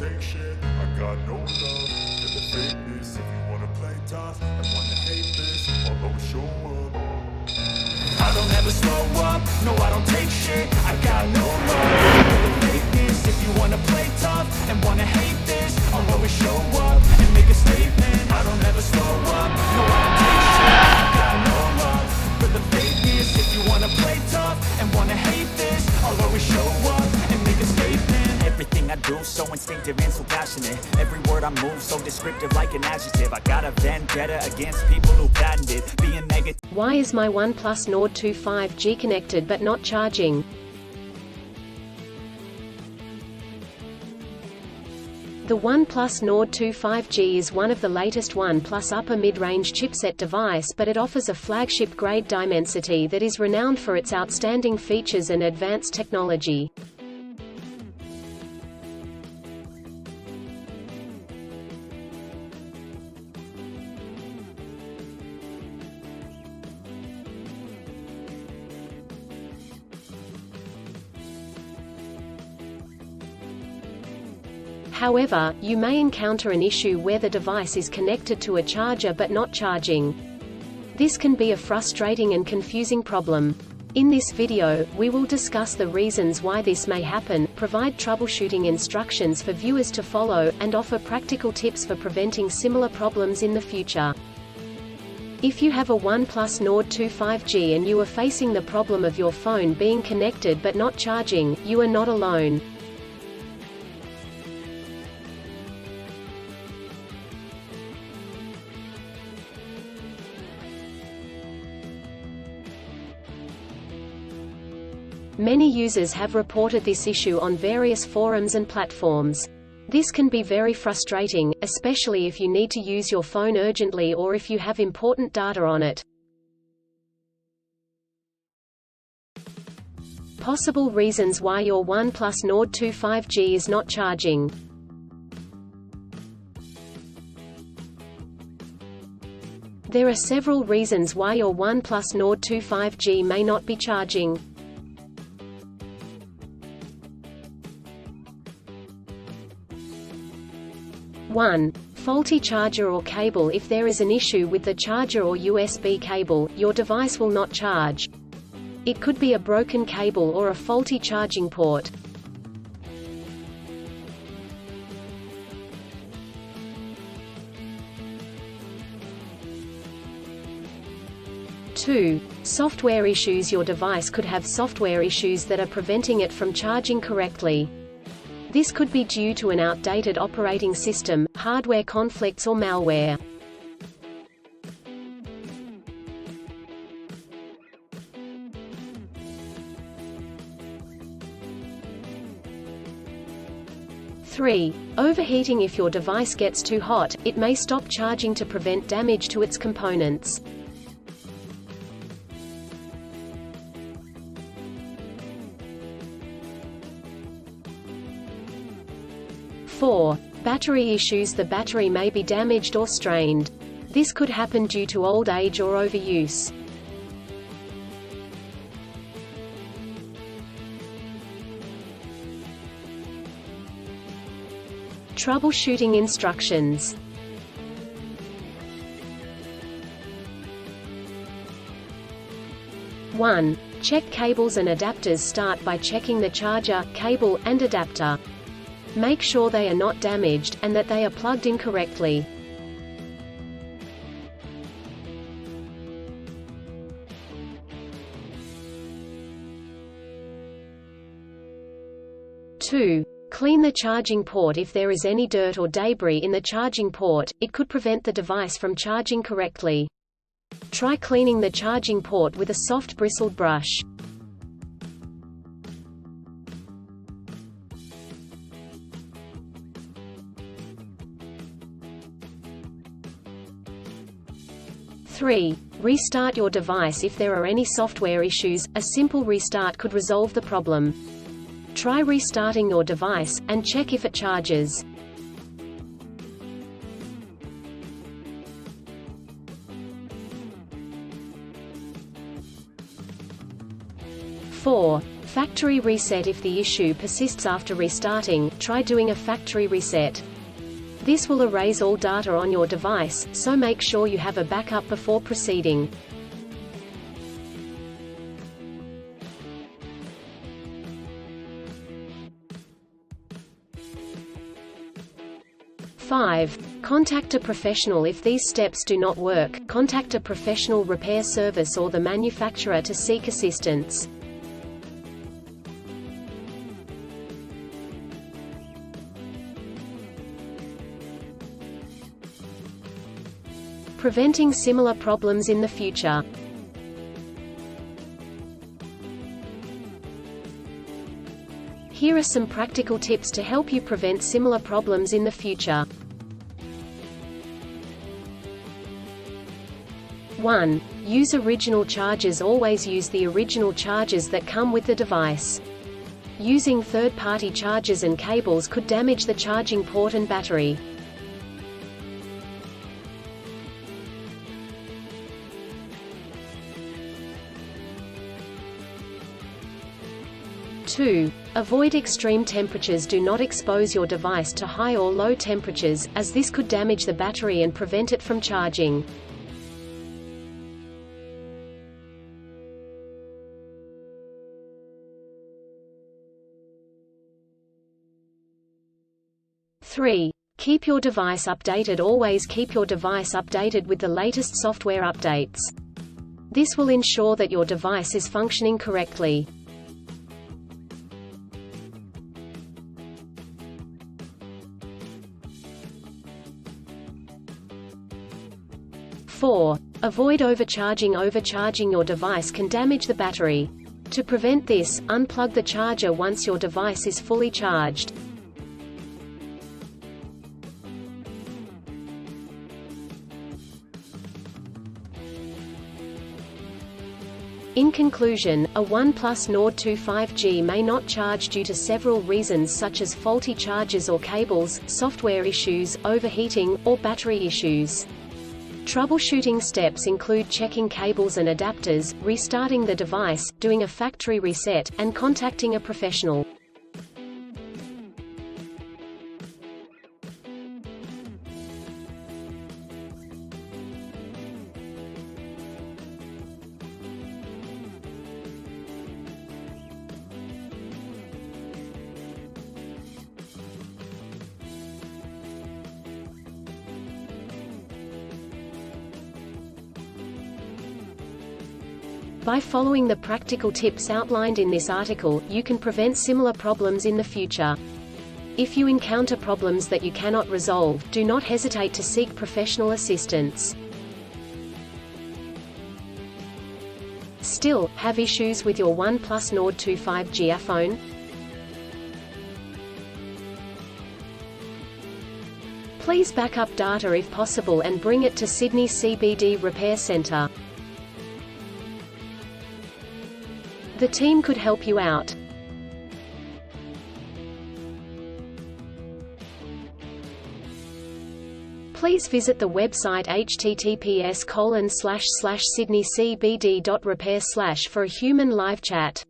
take shit. I got no love for the fakeness. If you wanna play tough and wanna hate this, I'll always show up. I don't ever slow up, no I don't take shit. I got no love for the fakeness. If you wanna play tough and wanna hate this, I'll always show up and make a statement. I don't ever slow up, no I don't take shit. I got no love for the fakeness. If you wanna play tough and wanna hate this, I'll always show up and make a statement. Everything I do so instinctive and so passionate. Every word I move so descriptive like an adjective. I got a vendetta against people who patented being negative. Why is my OnePlus Nord 2 5G connected but not charging? The OnePlus Nord 2 5G is one of the latest OnePlus upper mid-range chipset device, but it offers a flagship-grade Dimensity that is renowned for its outstanding features and advanced technology. However, you may encounter an issue where the device is connected to a charger but not charging. This can be a frustrating and confusing problem. In this video, we will discuss the reasons why this may happen, provide troubleshooting instructions for viewers to follow, and offer practical tips for preventing similar problems in the future. If you have a OnePlus Nord 2 5G and you are facing the problem of your phone being connected but not charging, you are not alone. Many users have reported this issue on various forums and platforms. This can be very frustrating, especially if you need to use your phone urgently or if you have important data on it. Possible reasons why your OnePlus Nord 2 5G is not charging. There are several reasons why your OnePlus Nord 2 5G may not be charging. 1. Faulty charger or cable. If there is an issue with the charger or USB cable, your device will not charge. It could be a broken cable or a faulty charging port. 2. Software issues. Your device could have software issues that are preventing it from charging correctly. This could be due to an outdated operating system, hardware conflicts or malware. Three. Overheating. If your device gets too hot, it may stop charging to prevent damage to its components. Four. Battery issues. The battery may be damaged or strained. This could happen due to old age or overuse. Troubleshooting instructions. One. Check cables and adapters. Start by checking the charger, cable, and adapter. Make sure they are not damaged, and that they are plugged in correctly. Two. Clean the charging port. If there is any dirt or debris in the charging port, it could prevent the device from charging correctly. Try cleaning the charging port with a soft bristled brush. Three. Restart your device. If there are any software issues, a simple restart could resolve the problem. Try restarting your device, and check if it charges. Four. Factory reset. If the issue persists after restarting, try doing a factory reset. This will erase all data on your device, so make sure you have a backup before proceeding. Five. Contact a professional. If these steps do not work, contact a professional repair service or the manufacturer to seek assistance. Preventing similar problems in the future. Here are some practical tips to help you prevent similar problems in the future. 1. Use original chargers. Always use the original chargers that come with the device. Using third-party chargers and cables could damage the charging port and battery. 2. Avoid extreme temperatures. Do not expose your device to high or low temperatures, as this could damage the battery and prevent it from charging. Three. Keep your device updated. Always keep your device updated with the latest software updates. This will ensure that your device is functioning correctly. 4. Avoid overcharging. Overcharging your device can damage the battery. To prevent this, unplug the charger once your device is fully charged. In conclusion, a OnePlus Nord 2 5G may not charge due to several reasons such as faulty chargers or cables, software issues, overheating, or battery issues. Troubleshooting steps include checking cables and adapters, restarting the device, doing a factory reset, and contacting a professional. By following the practical tips outlined in this article, you can prevent similar problems in the future. If you encounter problems that you cannot resolve, do not hesitate to seek professional assistance. Still, have issues with your OnePlus Nord 2 5G phone? Please back up data if possible and bring it to Sydney CBD Repair Centre. The team could help you out. Please visit the website https://sydneycbd.repair/ for a human live chat.